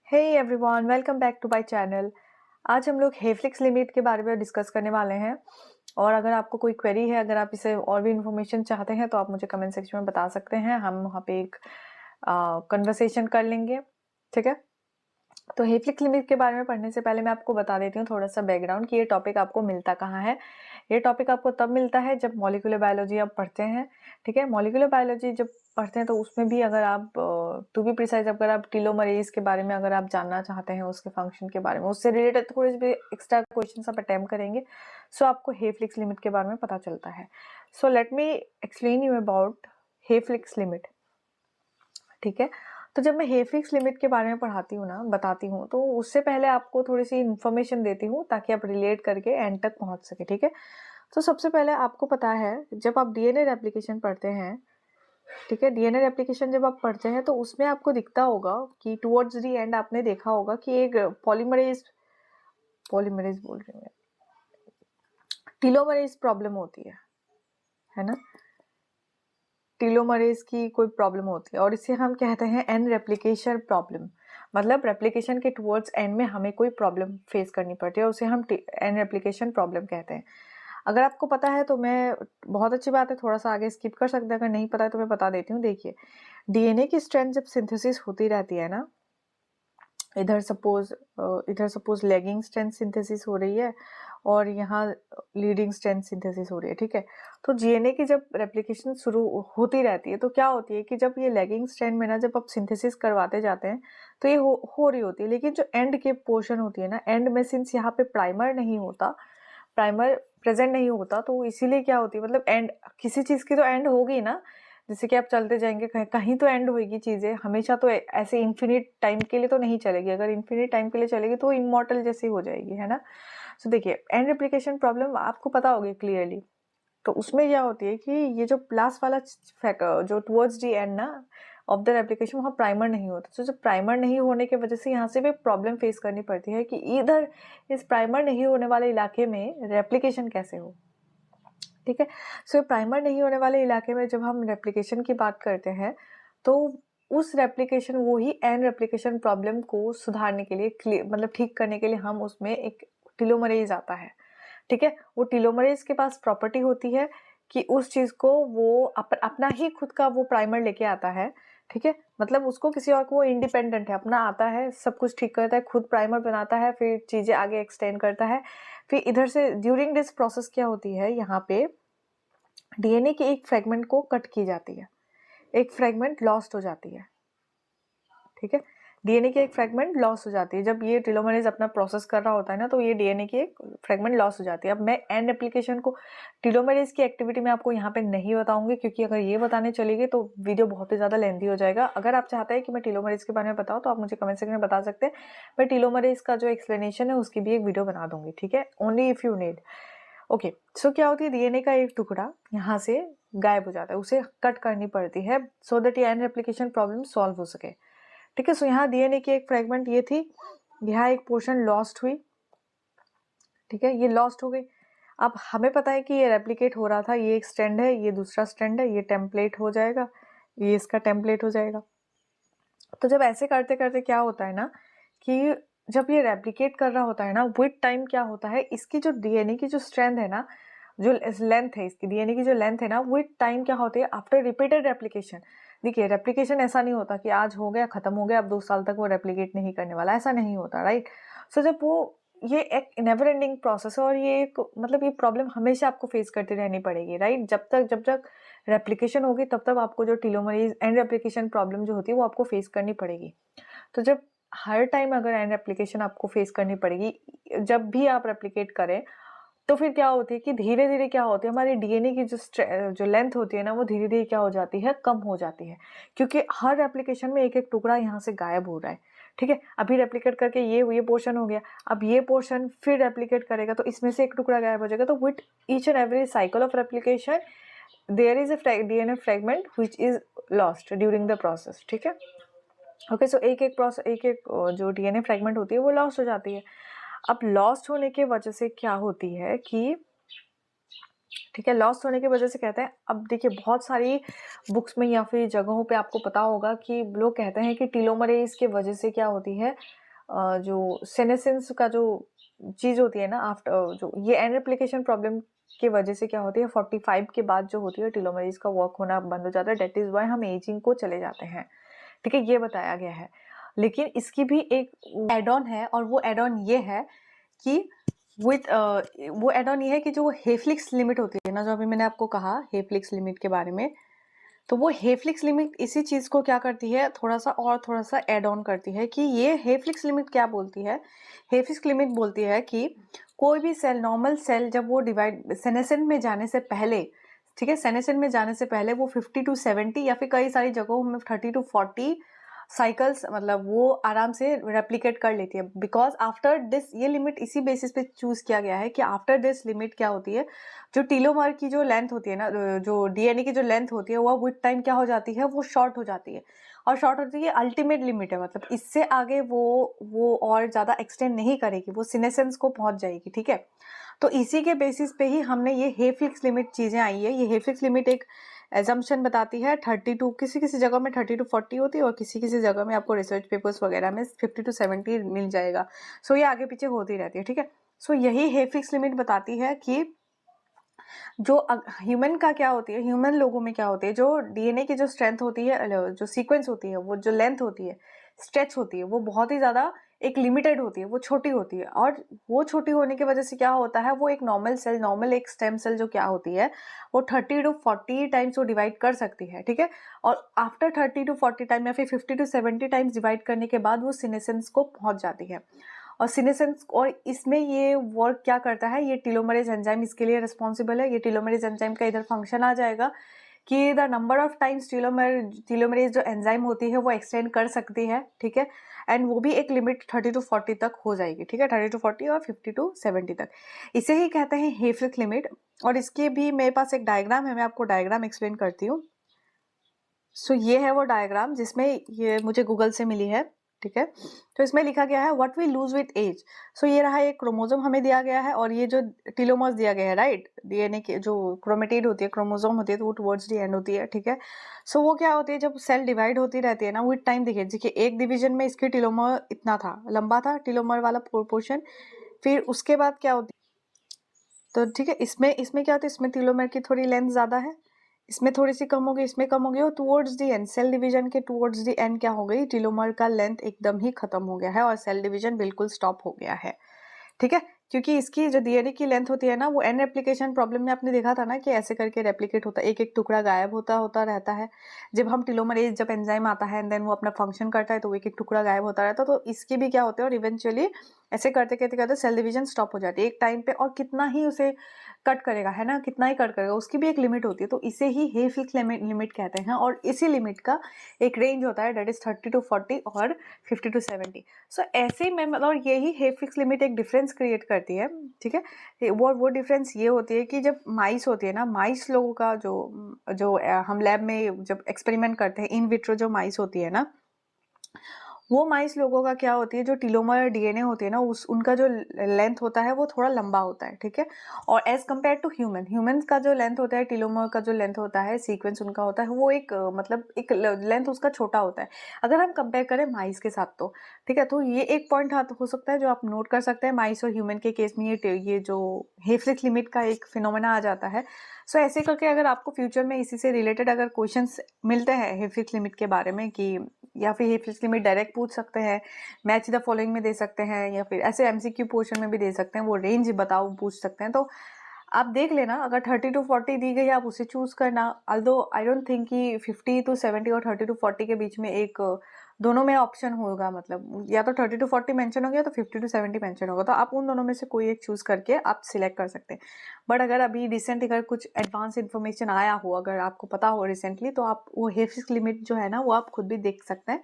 Hey everyone, welcome back to my channel. आज हम लोग हेफ्लिक्स लिमिट के बारे में डिस्कस करने वाले हैं। और अगर आपको कोई क्वेरी है, अगर आप इसे और भी इन्फॉर्मेशन चाहते हैं तो आप मुझे कमेंट सेक्शन में बता सकते हैं। हम वहाँ पे एक कन्वर्सेशन कर लेंगे, ठीक है। तो हेफ्लिक्स लिमिट के बारे में पढ़ने से पहले मैं आपको बता देती हूँ थोड़ा सा बैकग्राउंड कि ये टॉपिक आपको मिलता कहाँ है। ये टॉपिक आपको तब मिलता है जब मॉलिक्यूलर बायोलॉजी आप पढ़ते हैं, ठीक है। मॉलिक्यूलर बायोलॉजी जब पढ़ते हैं तो उसमें भी अगर आप टू बी प्रिसाइज अगर आप टेलोमरेज के बारे में अगर आप जानना चाहते हैं, उसके फंक्शन के बारे में, उससे रिलेटेड थोड़े से एक्स्ट्रा क्वेश्चन आप अटेम्प्ट करेंगे, सो आपको हेफ्लिक्स लिमिट के बारे में पता चलता है। So let me explain you about Hayflick limit, ठीक है। तो जब मैं हेफ्लिक्स लिमिट के बारे में पढ़ाती हूँ ना, बताती हूँ, तो उससे पहले आपको थोड़ी सी इन्फॉर्मेशन देती हूँ ताकि आप रिलेट करके एंड तक पहुँच सके, ठीक है। तो सबसे पहले आपको पता है जब आप डीएनए रेप्लिकेशन पढ़ते हैं, ठीक है, डीएनए रेप्लिकेशन जब आप पढ़ते हैं तो उसमें आपको दिखता होगा कि टुवर्ड्स दी एंड आपने देखा होगा कि एक पॉलीमरेज बोल रही हूँ मैं, टीलोमरेज प्रॉब्लम होती है ना। टीलोमरेज की कोई प्रॉब्लम होती है और इसे हम कहते हैं एन रेप्लिकेशन प्रॉब्लम। मतलब रेप्लिकेशन के टुवर्ड्स एंड में हमें कोई प्रॉब्लम फेस करनी पड़ती है, उसे हम एन रेप्लिकेशन प्रॉब्लम कहते हैं। अगर आपको पता है तो मैं बहुत अच्छी बात है, थोड़ा सा आगे स्किप कर सकते हैं। अगर नहीं पता है तो मैं बता देती हूँ। देखिए, डीएनए की स्ट्रैंड जब सिंथेसिस होती रहती है ना, इधर सपोज लेगिंग स्ट्रैंड सिंथेसिस हो रही है और यहाँ लीडिंग स्ट्रैंड सिंथेसिस हो रही है, ठीक है। तो डीएनए की जब रेप्लिकेशन शुरू होती रहती है तो क्या होती है कि जब ये लेगिंग स्ट्रैंड में ना, जब आप सिंथेसिस करवाते जाते हैं तो ये हो रही होती है, लेकिन जो एंड के पोर्शन होती है ना, एंड में सिंस यहाँ पे प्राइमर नहीं होता, प्राइमर प्रेजेंट नहीं होता, तो इसीलिए क्या होती है, मतलब एंड किसी चीज़ की तो एंड होगी ना। जैसे कि आप चलते जाएंगे कहीं तो एंड होगी चीज़ें, हमेशा तो ऐसे इन्फिनिट टाइम के लिए तो नहीं चलेगी। अगर इन्फिनिट टाइम के लिए चलेगी तो इमॉर्टल जैसी हो जाएगी, है ना। सो देखिए, एंड रेप्लिकेशन प्रॉब्लम आपको पता होगी क्लियरली। तो उसमें क्या होती है कि ये जो लास्ट वाला जो टुवर्ड्स दी एंड ना ऑफ द रेप्लिकेशन, वहाँ प्राइमर नहीं होता। तो जब प्राइमर नहीं होने की वजह से यहाँ से भी प्रॉब्लम फेस करनी पड़ती है कि इधर इस प्राइमर नहीं होने वाले इलाके में रेप्लिकेशन कैसे हो, ठीक है। सो प्राइमर नहीं होने वाले इलाके में जब हम रेप्लिकेशन की बात करते हैं तो उस रेप्लिकेशन, वो ही एन रेप्लिकेशन प्रॉब्लम को सुधारने के लिए, मतलब ठीक करने के लिए हम उसमें एक टेलोमरेज आता है, ठीक है। वो टेलोमरेज के पास प्रॉपर्टी होती है कि उस चीज को वो अपना ही खुद का वो प्राइमर लेके आता है, ठीक है। मतलब उसको किसी और को, वो इंडिपेंडेंट है, अपना आता है, सब कुछ ठीक करता है, खुद प्राइमर बनाता है, फिर चीजें आगे एक्सटेंड करता है। फिर इधर से ड्यूरिंग दिस प्रोसेस क्या होती है, यहाँ पे डीएनए के एक फ्रेगमेंट को कट की जाती है, एक फ्रेगमेंट लॉस्ट हो जाती है, ठीक है। डीएनए की एक फ्रेगमेंट लॉस हो जाती है जब ये टेलोमरेज अपना प्रोसेस कर रहा होता है ना, तो ये डीएनए की एक फ्रेगमेंट लॉस हो जाती है। अब मैं एंड एप्लीकेशन को, टेलोमरेज की एक्टिविटी में आपको यहाँ पे नहीं बताऊंगी, क्योंकि अगर ये बताने चलेगी तो वीडियो बहुत ही ज़्यादा लेंथी हो जाएगा। अगर आप चाहते हैं कि मैं टेलोमरेज के बारे में बताऊँ तो आप मुझे कमेंट सेक्शन में बता सकते हैं। मैं टेलोमरेज का जो एक्सप्लेनेशन है उसकी भी एक वीडियो बना दूंगी, ठीक है, only if you need. Okay, so क्या होती है, डीएनए का एक टुकड़ा यहाँ से गायब हो जाता है, उसे कट करनी पड़ती है सो दैट ये एंड रेप्लिकेशन प्रॉब्लम सॉल्व हो सके, ठीक है। सो यहाँ डीएनए की एक फ्रेगमेंट ये थी, यहाँ एक पोर्शन लॉस्ट हुई, ठीक है, ये लॉस्ट हो गई। अब हमें पता है कि ये रेप्लिकेट हो रहा था, ये एक स्ट्रैंड है, ये दूसरा स्ट्रैंड है, ये टेम्पलेट हो जाएगा, ये इसका टेम्पलेट हो जाएगा। तो जब ऐसे करते करते क्या होता है ना कि जब ये रेप्लिकेट कर रहा होता है ना, विद टाइम क्या होता है, इसकी जो डीएनए की जो स्ट्रेंथ है ना, जो लेंथ है इसकी, डीएनए की जो लेंथ है ना, विद टाइम क्या होती है, आफ्टर रिपीटेड रेप्लिकेशन। देखिए, रेप्लिकेशन ऐसा नहीं होता कि आज हो गया खत्म हो गया अब 2 साल तक वो रेप्लिकेट नहीं करने वाला, ऐसा नहीं होता, राइट। सो जब वो, ये एक नेवर एंडिंग प्रोसेस है और ये एक, मतलब ये प्रॉब्लम हमेशा आपको फेस करती रहनी पड़ेगी, राइट। जब तक रेप्लिकेशन होगी तब तक आपको जो टेलोमरेज एंड रेप्लिकेशन प्रॉब्लम जो होती है वो आपको फेस करनी पड़ेगी। तो जब हर टाइम अगर एंड रेप्लिकेशन आपको फेस करनी पड़ेगी, जब भी आप रेप्लिकेट करें, तो फिर क्या होती है कि धीरे धीरे क्या होती है, हमारी डीएनए की जो लेंथ होती है ना, वो धीरे धीरे क्या हो जाती है, कम हो जाती है, क्योंकि हर रेप्लिकेशन में एक एक टुकड़ा यहाँ से गायब हो रहा है, ठीक है। अभी रेप्लिकेट करके ये पोर्शन हो गया, अब ये पोर्शन फिर रेप्लिकेट करेगा तो इसमें से एक टुकड़ा गायब हो जाएगा। तो with each and every cycle of replication there is a DNA fragment which is lost during the process, ठीक है। ओके, सो एक एक जो डीएनए फ्रेगमेंट होती है वो लॉस्ट हो जाती है। अब लॉस्ट होने की वजह से क्या होती है कि ठीक है, लॉस्ट होने की वजह से कहते हैं। अब देखिए बहुत सारी बुक्स में या फिर जगहों पे आपको पता होगा कि लोग कहते हैं कि टीलोमरेज की वजह से क्या होती है, जो सेनेसेंस का जो चीज़ होती है ना, आफ्टर जो ये एन रेप्लिकेशन प्रॉब्लम की वजह से क्या होती है, 45 के बाद जो होती है टीलोमरेज का वर्क होना बंद हो जाता है। दैट इज़ व्हाई हम एजिंग को चले जाते हैं। ठीक है, ये बताया गया है। लेकिन इसकी भी एक एड ऑन है, और वो एड ऑन ये है कि विथ वो एड ऑन ये है कि जो हेफ्लिक्स लिमिट होती है ना, जो अभी मैंने आपको कहा हेफ्लिक्स लिमिट के बारे में, तो वो हेफ्लिक्स लिमिट इसी चीज़ को क्या करती है, थोड़ा सा ऐड ऑन करती है। कि ये हेफ्लिक्स लिमिट क्या बोलती है, हेफ्लिक्स लिमिट बोलती है कि कोई भी सेल, नॉर्मल सेल, जब वो डिवाइड सेनेसेंट में जाने से पहले, ठीक है, सेनेसेंट में जाने से पहले वो 50 टू 70 या फिर कई सारी जगहों में 30 टू 40 साइकिल्स, मतलब वो आराम से रेप्लिकेट कर लेती है। बिकॉज आफ्टर दिस, ये लिमिट इसी बेसिस पे चूज किया गया है कि आफ्टर दिस लिमिट क्या होती है, जो टीलोमर की जो लेंथ होती है ना, जो डीएनए की जो लेंथ होती है, वो विद टाइम क्या हो जाती है, वो शॉर्ट हो जाती है। और शॉर्ट होती है, अल्टीमेट लिमिट है, मतलब इससे आगे वो और ज़्यादा एक्सटेंड नहीं करेगी, वो सीनेसेंस को पहुंच जाएगी। ठीक है, तो इसी के बेसिस पे ही हमने ये हेफ्लिक्स लिमिट चीज़ें आई है। ये हेफ्लिक्स लिमिट एक एजम्पशन बताती है 32, किसी किसी जगह में 30 टू 40 होती है, और किसी किसी जगह में आपको रिसर्च पेपर्स वगैरह में 50 टू 70 मिल जाएगा। सो ये आगे पीछे होती रहती है। ठीक है, सो यही हेफ्लिक्स लिमिट बताती है कि जो ह्यूमन का क्या होती है, ह्यूमन लोगों में क्या होती है, जो डीएनए की जो स्ट्रेंथ होती है, जो सीक्वेंस होती है, वो जो लेंथ होती है, स्ट्रेच होती है, वो बहुत ही ज़्यादा एक लिमिटेड होती है, वो छोटी होती है। और वो छोटी होने की वजह से क्या होता है, वो एक नॉर्मल सेल, नॉर्मल एक स्टेम सेल जो क्या होती है, वो 30 टू 40 टाइम्स वो डिवाइड कर सकती है। ठीक है, और आफ्टर 30 टू 40 टाइम या फिर 50 टू 70 टाइम्स डिवाइड करने के बाद वो सीनेसेंस को पहुंच जाती है। और सीनेसेंस, और इसमें ये वर्क क्या करता है, ये टीलोमरेज एंजाइम इसके लिए रिस्पॉन्सिबल है। ये टीलोमरेज एंजाइम का इधर फंक्शन आ जाएगा कि the number of times telomerase जो एंजाइम होती है वो एक्सटेंड कर सकती है। ठीक है, एंड वो भी एक लिमिट 30 टू 40 तक हो जाएगी। ठीक है, 30 टू 40 और 50 टू 70 तक, इसे ही कहते हैं हेफ्लिक्स लिमिट। और इसके भी मेरे पास एक डायग्राम है, मैं आपको डायग्राम एक्सप्लेन करती हूँ। सो ये है वो डायग्राम जिसमें ये मुझे गूगल से मिली है। ठीक है, तो इसमें लिखा गया है what we lose with age. So ये रहा, एक क्रोमोसोम हमें दिया गया है, और ये जो टीलोमर्स दिया गया है, राइट, डीएनए के जो क्रोमेटिड होती है, क्रोमोसोम होती है, तो वो टुवर्ड्स दी एंड होती है। ठीक है, सो वो क्या होती है, जब सेल डिवाइड होती रहती है ना, विथ टाइम देखिए देखिए एक डिवीजन में इसकी टीलोमर इतना था, लंबा था टीलोमर वाला पोर्शन। फिर उसके बाद क्या होती, तो ठीक है, इसमें इसमें क्या होता है, इसमें टीलोमर की थोड़ी लेंथ ज्यादा है, इसमें थोड़ी सी कम हो गई, इसमें कम हो गई, और towards the end, cell division के टुवर्ड्स दी एंड क्या हो गई, टीलोमर का लेंथ एकदम ही खत्म हो गया है और सेल डिवीजन बिल्कुल स्टॉप हो गया है। ठीक है, क्योंकि इसकी जो डीएनए की लेंथ होती है ना, वो एन रेप्लिकेशन प्रॉब्लम में आपने देखा था ना कि ऐसे करके रेप्लिकेट होता है, एक एक टुकड़ा गायब होता होता रहता है। जब हम टीलोमरेज, जब एंजाइम आता है एंड देन वो अपना फंक्शन करता है, तो वो एक एक टुकड़ा गायब होता रहता है। तो इसकी भी क्या होता है, और इवेंचुअली ऐसे करते करते करते सेल डिवीजन स्टॉप हो जाती है एक टाइम पे। और कितना ही उसे कट करेगा, है ना, कितना ही कट करेगा, उसकी भी एक लिमिट होती है। तो इसे ही हेफ्लिक्स लिमिट कहते हैं, और इसी लिमिट का एक रेंज होता है, दैट इज 30 टू 40 और 50 टू 70। सो ऐसे में मतलब यही हेफ्लिक्स लिमिट एक डिफरेंस क्रिएट करती है। ठीक है, वो डिफरेंस ये होती है कि जब माइस होती है ना, माइस लोगों का जो जो हम लैब में जब एक्सपेरिमेंट करते हैं, इन विट्रो जो माइस होती है ना, वो माइस लोगों का क्या होती है, जो टीलोमर डीएनए होती है ना, उस उनका जो लेंथ होता है वो थोड़ा लंबा होता है। ठीक है, और एज कम्पेयर टू ह्यूमन का जो लेंथ होता है, टीलोमर का जो लेंथ होता है, सीक्वेंस उनका होता है, वो एक मतलब एक लेंथ उसका छोटा होता है अगर हम कंपेयर करें माइस के साथ। तो ठीक है, तो ये एक पॉइंट हो सकता है जो आप नोट कर सकते हैं। माइस और ह्यूमन के केस में ये जो हेफ्लिक्स लिमिट का एक फिनोमेना आ जाता है। सो ऐसे करके अगर आपको फ्यूचर में इसी से रिलेटेड अगर क्वेश्चंस मिलते हैं हेफ्लिक्स लिमिट के बारे में, कि या फिर हेफ्लिक्स लिमिट डायरेक्ट पूछ सकते हैं, मैच द फॉलोइंग में दे सकते हैं, या फिर ऐसे एमसीक्यू पोर्शन में भी दे सकते हैं, वो रेंज बताओ पूछ सकते हैं। तो आप देख लेना, अगर 30 टू 40 दी गई आप उसे चूज करना। अल्दो आई डोंट थिंक कि 50 टू 70 और 30 टू 40 के बीच में एक दोनों में ऑप्शन होगा, मतलब या तो 30 टू 40 मेंशन हो गया तो 50 टू 70 मेंशन होगा, तो आप उन दोनों में से कोई एक चूज करके आप सिलेक्ट कर सकते हैं। बट अगर अभी रिसेंट अगर कुछ एडवांस इन्फॉर्मेशन आया हो, अगर आपको पता हो रिसेंटली, तो आप वो हेफ्लिक्स लिमिट जो है ना, वो आप खुद भी देख सकते हैं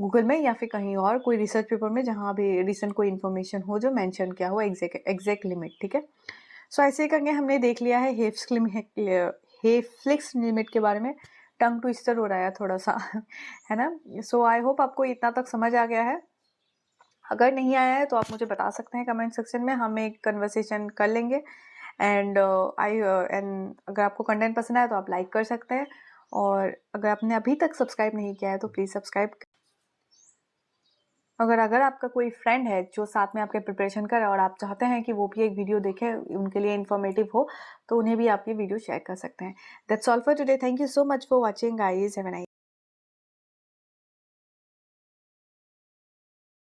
गूगल में या फिर कहीं और कोई रिसर्च पेपर में, जहाँ भी रिसेंट कोई इन्फॉर्मेशन हो जो मेंशन किया हो एग्जैक्ट लिमिट। ठीक है, सो ऐसे करके हमने देख लिया है हेफ्लिक्स लिमिट के बारे में। टंग ट्विस्टर हो रहा है थोड़ा सा है ना। सो आई होप आपको इतना तक समझ आ गया है। अगर नहीं आया है तो आप मुझे बता सकते हैं कमेंट सेक्शन में, हम एक कन्वर्सेशन कर लेंगे। एंड अगर आपको कंटेंट पसंद आया तो आप लाइक कर सकते हैं, और अगर आपने अभी तक सब्सक्राइब नहीं किया है तो प्लीज़ सब्सक्राइब। अगर आपका कोई फ्रेंड है जो साथ में आपके प्रिपरेशन कर रहा है और आप चाहते हैं कि वो भी एक वीडियो देखे, उनके लिए इन्फॉर्मेटिव हो, तो उन्हें भी आप ये वीडियो शेयर कर सकते हैं। That's all for today. Thank you so much for watching guys. Have a nice